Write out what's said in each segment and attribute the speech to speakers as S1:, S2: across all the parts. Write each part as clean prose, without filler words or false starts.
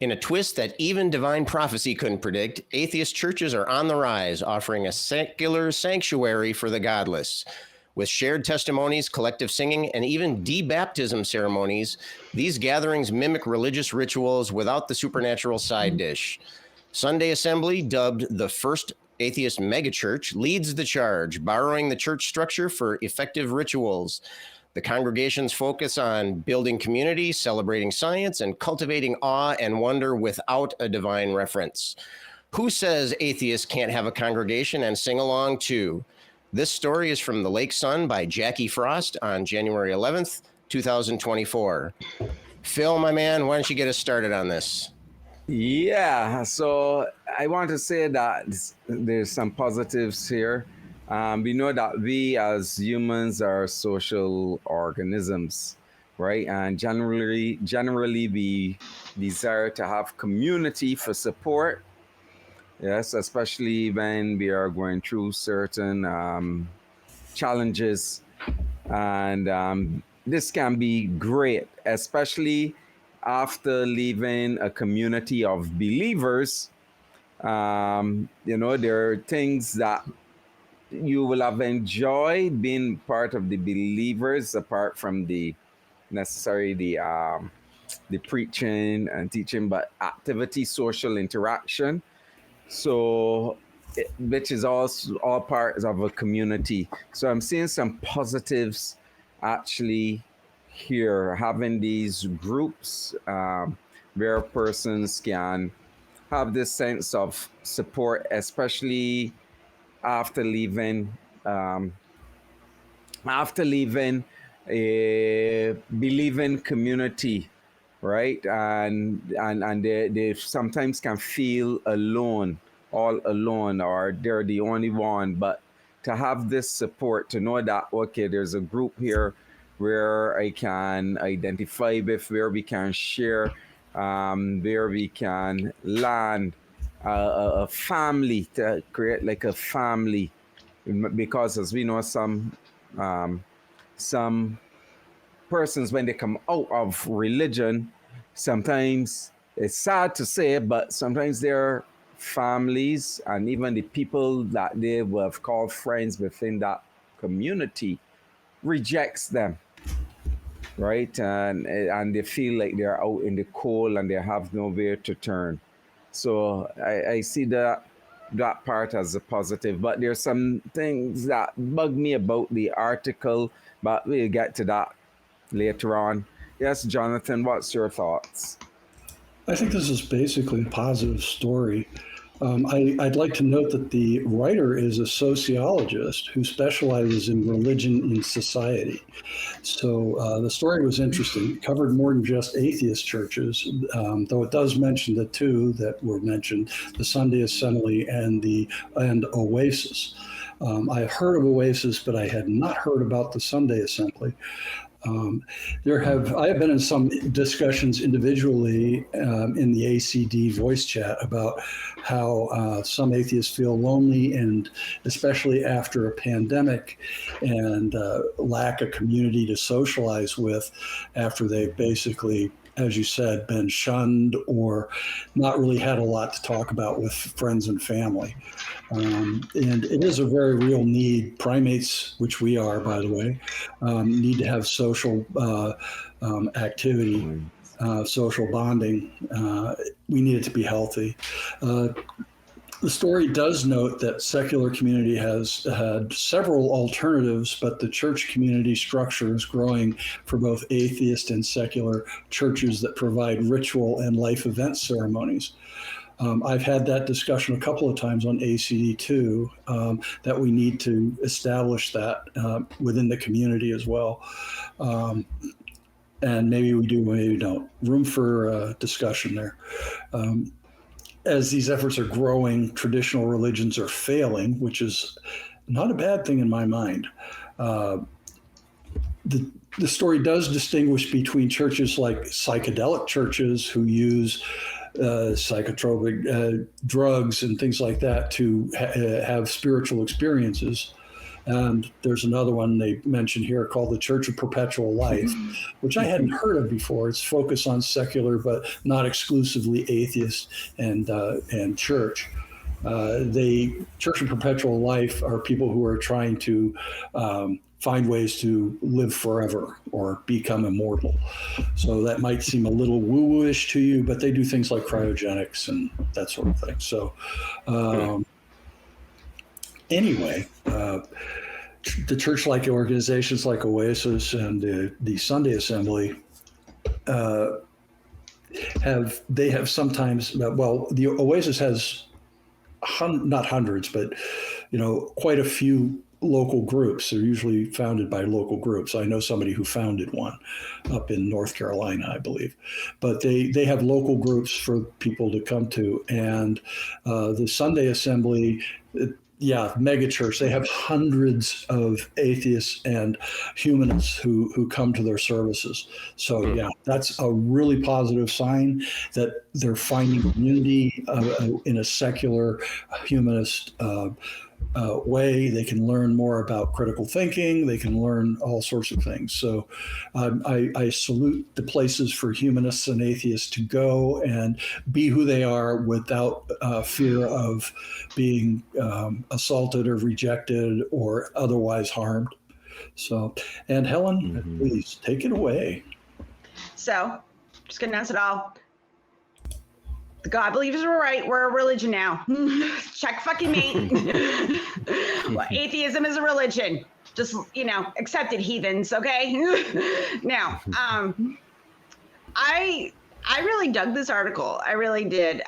S1: In a twist that even divine prophecy couldn't predict, atheist churches are on the rise, offering a secular sanctuary for the godless. With shared testimonies, collective singing, and even debaptism ceremonies, these gatherings mimic religious rituals without the supernatural side dish. Sunday Assembly, dubbed the first atheist megachurch, leads the charge, borrowing the church structure for effective rituals. The congregations focus on building community, celebrating science, and cultivating awe and wonder without a divine reference. Who says atheists can't have a congregation and sing along too? This story is from The Lake Sun by Jackie Frost on January 11th, 2024. Phil, my man, why don't you get us started on this?
S2: Yeah, so I want to say that there's some positives here. We know that we as humans are social organisms, right? And generally we desire to have community for support. Yes, especially when we are going through certain challenges. And this can be great, especially after leaving a community of believers. There are things that you will have enjoyed being part of the believers, apart from the preaching and teaching, but activity, social interaction. So, which is all parts of a community. So I'm seeing some positives actually here, having these groups where persons can have this sense of support, especially after leaving a believing community, right? And they sometimes can feel alone, all alone, or they're the only one. But to have this support, to know that, okay, there's a group here where I can identify with, where we can share, where we can land a family, to create like a family. Because as we know, some persons, when they come out of religion, sometimes it's sad to say, but sometimes their families and even the people that they would have called friends within that community rejects them, right? And they feel like they're out in the cold and they have nowhere to turn. So I see that part as a positive. But there's some things that bug me about the article, but we'll get to that later on. Yes, Jonathan, what's your thoughts?
S3: I think this is basically a positive story. I'd like to note that the writer is a sociologist who specializes in religion in society. So the story was interesting. It covered more than just atheist churches, though it does mention the two that were mentioned, the Sunday Assembly and Oasis. I've heard of Oasis, but I had not heard about the Sunday Assembly. I have been in some discussions individually in the ACD voice chat about how some atheists feel lonely, and especially after a pandemic and lack a community to socialize with after they've basically, as you said, been shunned or not really had a lot to talk about with friends and family. And it is a very real need. Primates, which we are, by the way, need to have social activity, social bonding. We need it to be healthy. The story does note that secular community has had several alternatives, but the church community structure is growing for both atheist and secular churches that provide ritual and life event ceremonies. I've had that discussion a couple of times on ACD2, that we need to establish that within the community as well. And maybe we do, maybe we don't. Room for discussion there. As these efforts are growing, traditional religions are failing, which is not a bad thing in my mind. The story does distinguish between churches like psychedelic churches who use psychotropic drugs and things like that to have spiritual experiences, And there's another one they mentioned here called the Church of Perpetual Life, which I hadn't heard of before. It's focused on secular, but not exclusively atheist and church. The Church of Perpetual Life are people who are trying to find ways to live forever or become immortal. So that might seem a little woo-woo-ish to you, but they do things like cryogenics and that sort of thing. So anyway, the church-like organizations like Oasis and the Sunday Assembly have sometimes, well, the Oasis has not hundreds, but quite a few local groups. They're usually founded by local groups. I know somebody who founded one up in North Carolina, I believe. But they have local groups for people to come to. And the Sunday Assembly, mega church, they have hundreds of atheists and humanists who come to their services. So that's a really positive sign that they're finding community in a secular humanist way. They can learn more about critical thinking. They can learn all sorts of things. So I salute the places for humanists and atheists to go and be who they are without fear of being assaulted or rejected or otherwise harmed. So, and Helen, please take it away.
S4: So, just going to announce it all. The God believers were right. We're a religion now. Check fucking me. Well, atheism is a religion. Just, accept it, heathens, okay? Now, I really dug this article. I really did.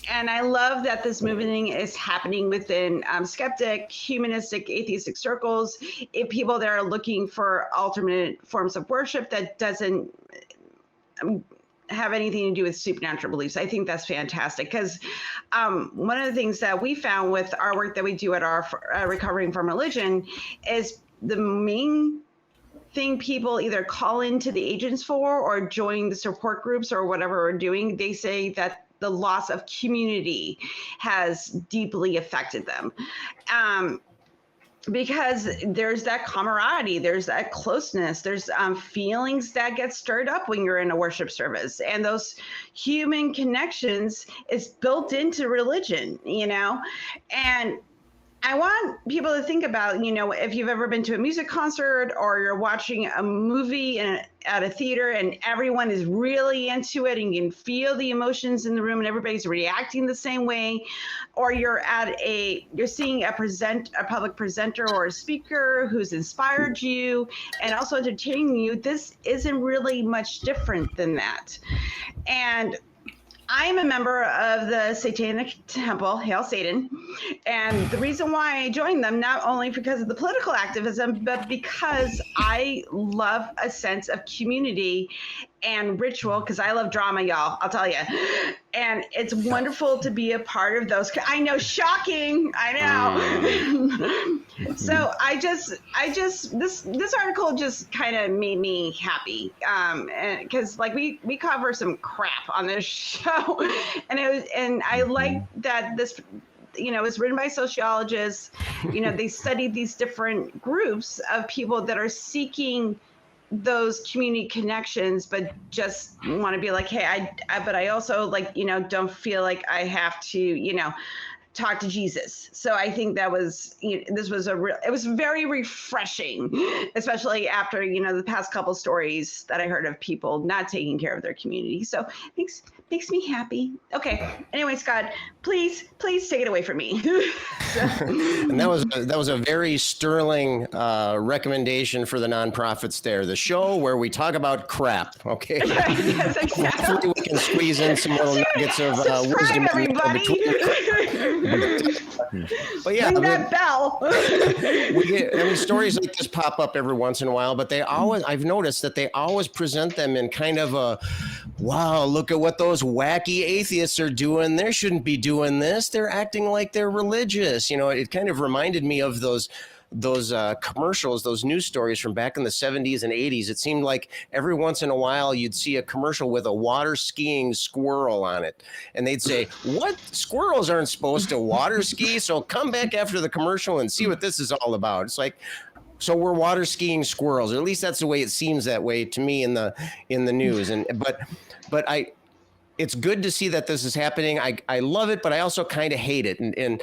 S4: And I love that this movement is happening within skeptic, humanistic, atheistic circles. People that are looking for alternate forms of worship that doesn't have anything to do with supernatural beliefs. I think that's fantastic because one of the things that we found with our work that we do at our Recovering from Religion is the main thing people either call into the agents for or join the support groups or whatever we're doing. They say that the loss of community has deeply affected them. Because there's that camaraderie, there's that closeness, there's feelings that get stirred up when you're in a worship service. And those human connections is built into religion, And I want people to think about, if you've ever been to a music concert or you're watching a movie at a theater and everyone is really into it and you can feel the emotions in the room and everybody's reacting the same way, or you're seeing a public presenter or a speaker who's inspired you and also entertaining you. This isn't really much different than that. And I'm a member of the Satanic Temple, Hail Satan, and the reason why I joined them, not only because of the political activism, but because I love a sense of community and ritual, because I love drama, y'all, I'll tell you. And it's wonderful to be a part of those. I know, shocking, I know. So this article just kind of made me happy, because we cover some crap on this show, and I like that this, it's written by sociologists. They studied these different groups of people that are seeking those community connections, but just want to be like, hey, but I also don't feel like I have to, talk to Jesus. So I think that was, it was very refreshing, especially after, the past couple stories that I heard of people not taking care of their community. So it makes me happy. Okay. Anyway, Scott, please take it away from me.
S1: And that was a very sterling recommendation for the nonprofits there. The show where we talk about crap. Okay.
S4: Yes, exactly.
S1: Hopefully we can squeeze in some little nuggets of wisdom between. But yeah,
S4: ring that bell.
S1: We get, stories like this pop up every once in a while, but I've noticed that they always present them in kind of a, wow, look at what those wacky atheists are doing. They shouldn't be doing this. They're acting like they're religious. It kind of reminded me of those commercials, those news stories from back in the 70s and 80s. It seemed like every once in a while you'd see a commercial with a water skiing squirrel on it. And they'd say, what? Squirrels aren't supposed to water ski? So come back after the commercial and see what this is all about. It's like, so we're water skiing squirrels, or at least that's the way it seems that way to me in the news. But it's good to see that this is happening. I love it, but I also kind of hate it. And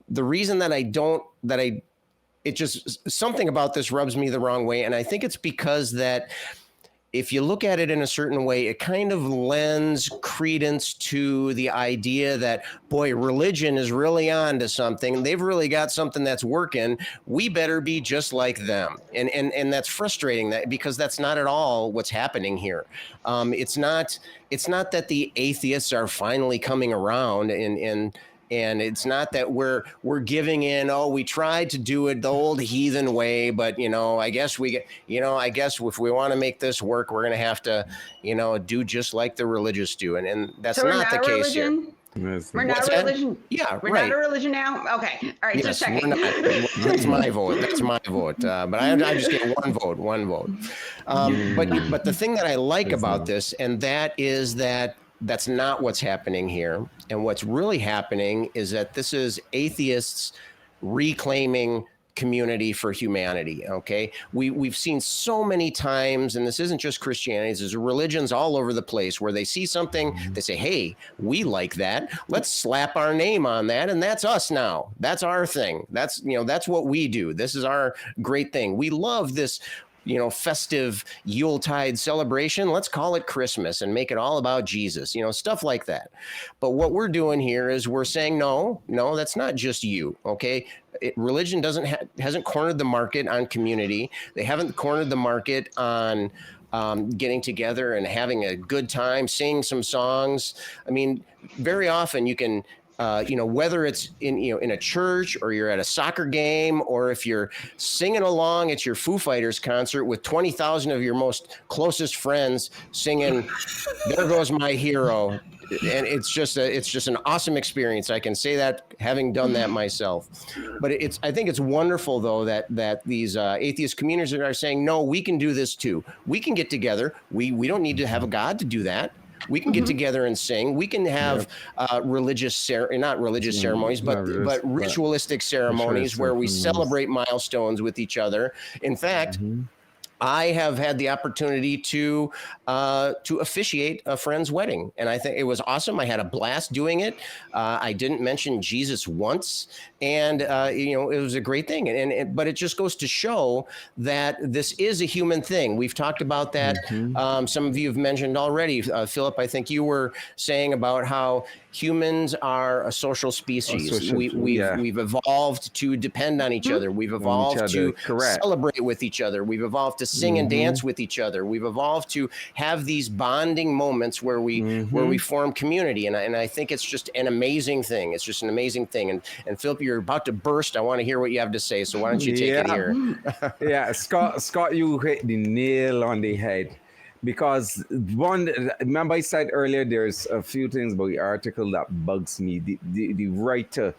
S1: the reason that it just, something about this rubs me the wrong way. And I think it's because that if you look at it in a certain way, it kind of lends credence to the idea that, boy, religion is really on to something. They've really got something that's working. We better be just like them. And that's frustrating, because that's not at all what's happening here. It's not that the atheists are finally coming around and it's not that we're giving in. Oh, we tried to do it the old heathen way, but I guess if we want to make this work, we're going to have to, do just like the religious do, and that's
S4: so
S1: not the case here.
S4: We're not a religion.
S1: Yeah,
S4: we're
S1: right.
S4: not a religion now. Okay, all right.
S1: Yes,
S4: just checking.
S1: That's my vote. That's my vote. But I just get one vote. But the thing that I like about this, and that is that's not what's happening here. And what's really happening is that this is atheists reclaiming community for humanity. Okay. We've seen so many times, and this isn't just Christianity, there's religions all over the place where they see something, they say, hey, we like that. Let's slap our name on that. And that's us now. That's our thing. That's what we do. This is our great thing. We love this festive Yuletide celebration. Let's call it Christmas and make it all about Jesus, stuff like that. But what we're doing here is we're saying, no, that's not just you. Okay. Religion hasn't cornered the market on community. They haven't cornered the market on getting together and having a good time, singing some songs. I mean, very often you can, whether it's in a church or you're at a soccer game, or if you're singing along at your Foo Fighters concert with 20,000 of your most closest friends singing "There Goes My Hero," and it's just an awesome experience. I can say that having done that myself. But I think it's wonderful though that these atheist communities are saying, no, we can do this too. We can get together. We don't need to have a God to do that. We can get together and sing. We can have not religious ceremonies, but ritualistic ceremonies where we celebrate milestones with each other. In fact, I have had the opportunity to officiate a friend's wedding, and I think it was awesome. I had a blast doing it. I didn't mention Jesus once, and it was a great thing. But it just goes to show that this is a human thing. We've talked about that. Some of you have mentioned already. Philip, I think you were saying about how humans are a social species. We've evolved to depend on each other. We've evolved to celebrate with each other. We've evolved to sing and dance with each other. We've evolved to have these bonding moments where we form community. And I think it's just an amazing thing. It's just an amazing thing. And Philip, you're about to burst. I want to hear what you have to say. So why don't you take it here?
S2: Yeah, Scott, you hit the nail on the head. Because remember I said earlier, there's a few things about the article that bugs me. The writer,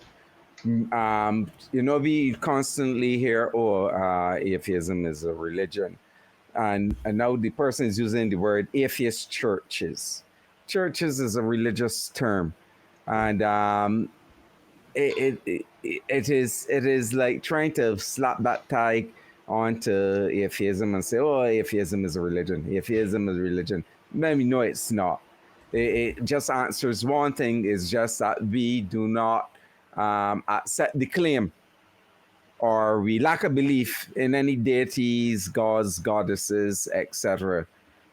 S2: we constantly hear, atheism is a religion. And now the person is using the word atheist churches. Churches is a religious term. And it is like trying to slap that tag onto atheism and say, atheism is a religion. Atheism is a religion. Maybe no, it's not. It just answers one thing, is just that we do not accept the claim, or we lack a belief in any deities, gods, goddesses, etc.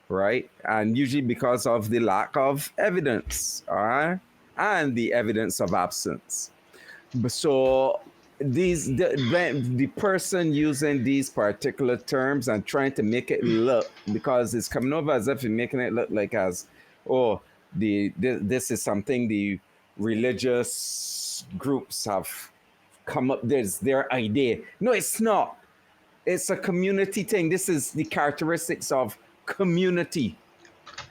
S2: Right? And usually because of the lack of evidence, and the evidence of absence. So the person using these particular terms and trying to make it look, because it's coming over as if you're making it look like as, this is something the religious groups have come up, there's their idea. No, it's not. It's a community thing. This is the characteristics of community,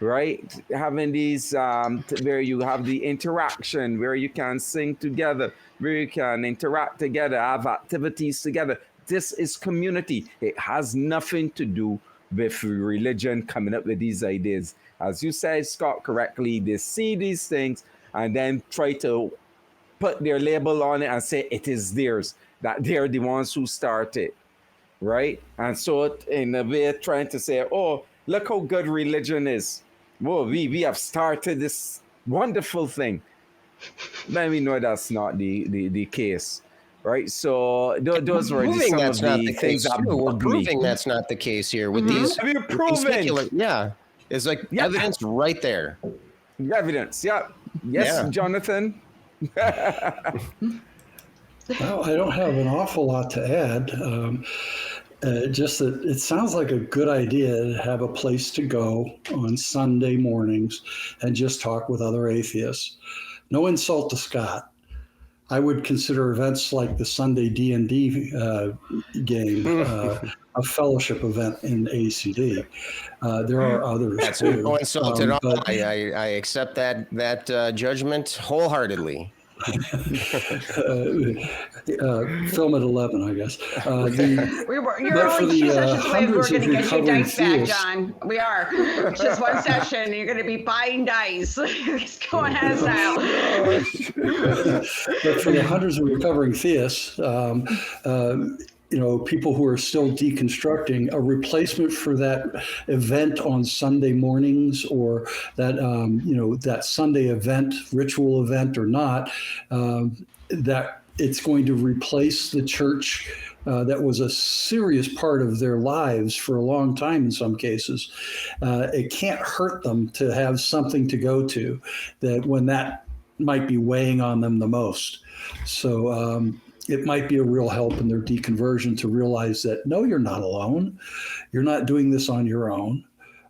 S2: right? Having these, where you have the interaction, where you can sing together, where you can interact together, have activities together. this is community. It has nothing to do with religion coming up with these ideas. As you said, Scott, correctly, they see these things and then try to put their label on it and say it is theirs, that they're the ones who started, right? And so in a way trying to say, oh, look how good religion is. Whoa, we have started this wonderful thing. Then we know that's not the case, right? So those were some of the things that
S1: we're
S2: bugged me.
S1: proving that's not the case here with these.
S2: Have you
S1: with these
S2: proven?
S1: secular- yeah, it's like
S2: Yeah.
S1: evidence right there.
S2: Evidence, yeah. Yes,
S1: Yeah.
S2: Jonathan.
S3: Well, I don't have an awful lot to add. Just that it sounds like a good idea to have a place to go on Sunday mornings and just talk with other atheists. No insult to Scott. I would consider events like the Sunday D&D game a fellowship event in ACD. There are others
S1: That's
S3: too.
S1: no insult at all.
S3: But
S1: I accept that judgment wholeheartedly.
S3: film at 11, I guess.
S4: You're
S3: But for
S4: only two
S3: the,
S4: sessions away. We're
S3: hundreds
S4: going
S3: of
S4: to get your
S3: recovering
S4: dice back,
S3: theists-
S4: John. We are. It's just one session. You're going to be buying dice. It's going out of style.
S3: But for the hundreds of recovering theists, people who are still deconstructing, a replacement for that event on Sunday mornings, or that that Sunday event, ritual event or not, that it's going to replace the church that was a serious part of their lives for a long time in some cases. It can't hurt them to have something to go to that when that might be weighing on them the most. So it might be a real help in their deconversion to realize that, no, you're not alone. You're not doing this on your own.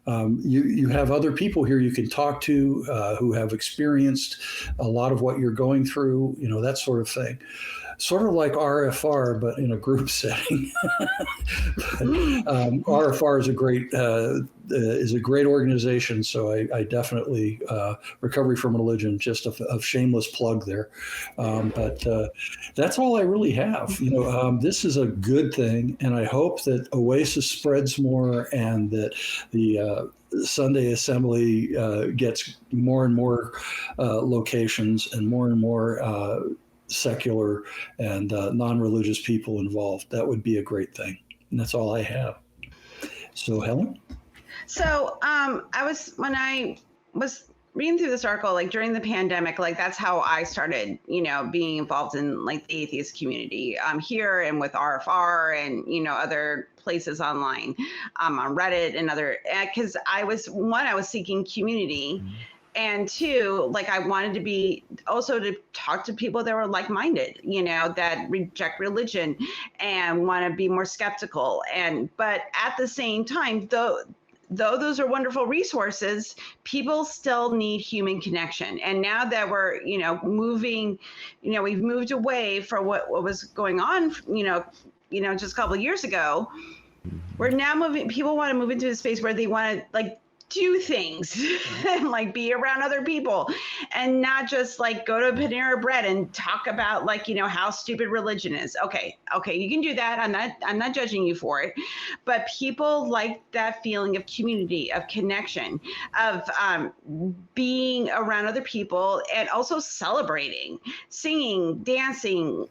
S3: You have other people here you can talk to who have experienced a lot of what you're going through, that sort of thing. Sort of like RFR, but in a group setting. RFR is a great organization, so I definitely Recovery from Religion, just a shameless plug there. But that's all I really have. This is a good thing, and I hope that Oasis spreads more, and that the Sunday Assembly gets more and more locations and more secular and non-religious people involved. That would be a great thing. And that's all I have. So Helen?
S4: So when I was reading through this article, like during the pandemic, like that's how I started, being involved in like the atheist community here and with RFR and, other places online, on Reddit and other, because I was seeking community. And two, like I wanted to be also to talk to people that were like-minded, that reject religion and want to be more skeptical. But at the same time, though those are wonderful resources, people still need human connection. And now that we're, moving, we've moved away from what was going on, just a couple of years ago. We're now moving, people want to move into a space where they want to like do things and like be around other people and not just like go to Panera Bread and talk about like, how stupid religion is. Okay, you can do that. I'm not judging you for it, but people like that feeling of community, of connection, of being around other people, and also celebrating, singing, dancing,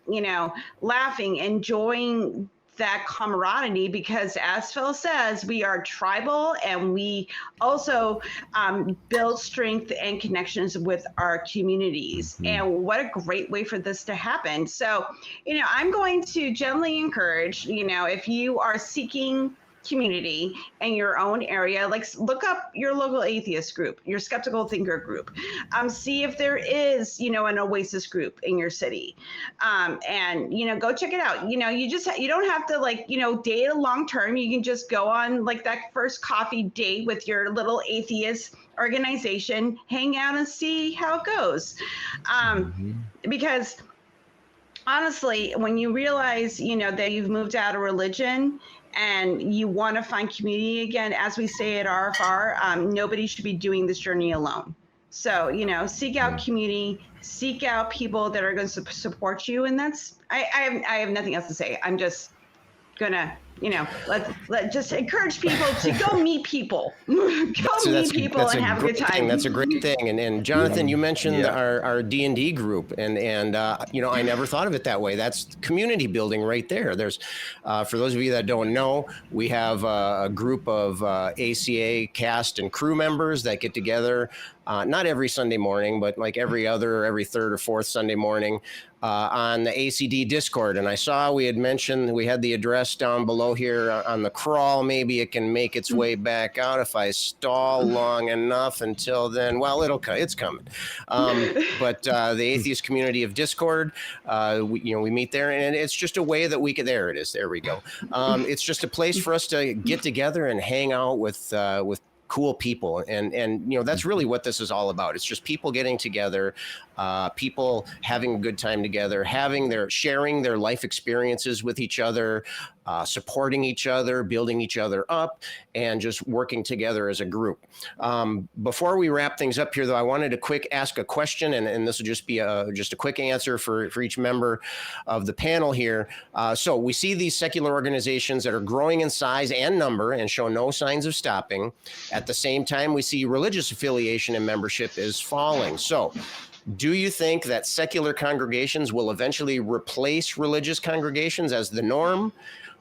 S4: laughing, enjoying that camaraderie, because as Phil says, we are tribal, and we also build strength and connections with our communities. And what a great way for this to happen. So, I'm going to gently encourage, if you are seeking community in your own area, like look up your local atheist group, your skeptical thinker group, see if there is, an Oasis group in your city, and, go check it out. You don't have to like, date a long term. You can just go on like that first coffee date with your little atheist organization, hang out and see how it goes. Because honestly, when you realize, that you've moved out of religion and you want to find community again, as we say at RFR, nobody should be doing this journey alone. So, seek out community, seek out people that are going to support you. And that's, I have nothing else to say. I'm just gonna, let just encourage people to go meet people, meet people and have a good time.
S1: That's a great thing. And Jonathan, you mentioned our D&D group, and I never thought of it that way. That's community building right there. There's, for those of you that don't know, we have a group of ACA cast and crew members that get together, not every Sunday morning, but like every third or fourth Sunday morning, on the ACD Discord. And I saw we had mentioned we had the address down below here on the crawl. Maybe it can make its way back out if I stall long enough. Until then, well, it's coming. But the Atheist Community of Discord, we meet there, and it's just a way that we can. There it is. There we go. It's just a place for us to get together and hang out with cool people, and that's really what this is all about. It's just people getting together, people having a good time together, sharing their life experiences with each other, supporting each other, building each other up, and just working together as a group. Before we wrap things up here, though, I wanted to ask a question, and this will just be just a quick answer for each member of the panel here. So we see these secular organizations that are growing in size and number and show no signs of stopping. At the same time, we see religious affiliation and membership is falling. So do you think that secular congregations will eventually replace religious congregations as the norm?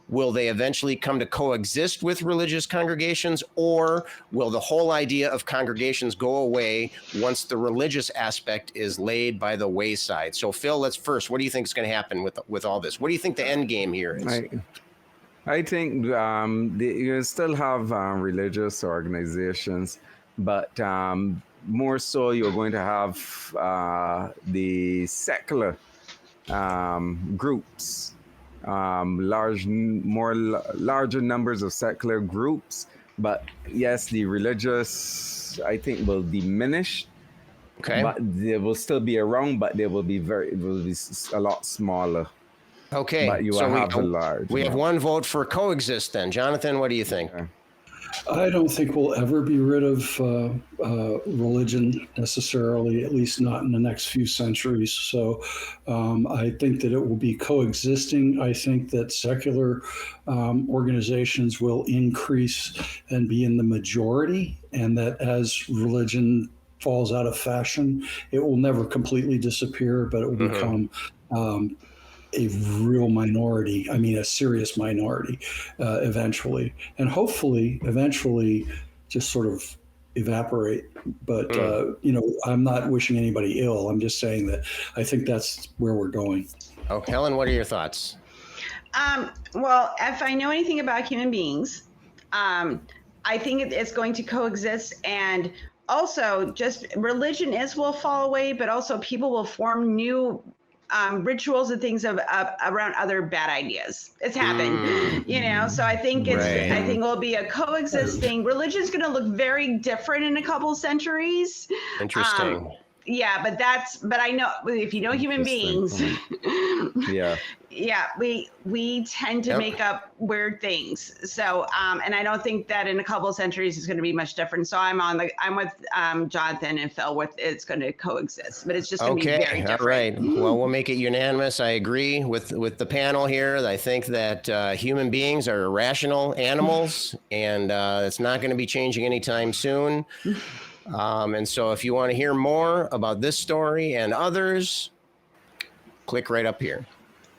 S1: Will they eventually come to coexist with religious congregations, or will the whole idea of congregations go away once the religious aspect is laid by the wayside? So Phil, let's first, what do you think is going to happen with all this? What do you think the end game here is?
S2: I think you still have religious organizations, but more so you're going to have the secular groups, larger numbers of secular groups. But yes, the religious, I think, will diminish. Okay. But they will still be around, but they will be a lot smaller.
S1: Okay.
S2: But you will have a large.
S1: We have one vote for coexist then. Jonathan, what do you think?
S2: Okay.
S3: I don't think we'll ever be rid of religion necessarily, at least not in the next few centuries. So I think that it will be coexisting. I think that secular organizations will increase and be in the majority, and that as religion falls out of fashion, it will never completely disappear, but it will become a real minority, a serious minority eventually, and hopefully eventually just sort of evaporate. But, I'm not wishing anybody ill. I'm just saying that I think that's where we're going.
S1: Oh, Helen, what are your thoughts?
S4: Well, if I know anything about human beings, I think it's going to coexist, and also just religion will fall away, but also people will form new rituals and things around other bad ideas. It's happened, so I think I think it'll be a coexisting. Religion's going to look very different in a couple centuries.
S1: Interesting.
S4: Yeah, but I know if you know human beings, we tend to make up weird things. So, and I don't think that in a couple of centuries is going to be much different. So I'm with Jonathan and Phil with it's going to coexist, but it's just going to be very different.
S1: All right. Well, we'll make it unanimous. I agree with the panel here. I think that human beings are irrational animals, and it's not going to be changing anytime soon. And so if you want to hear more about this story and others, click right up here.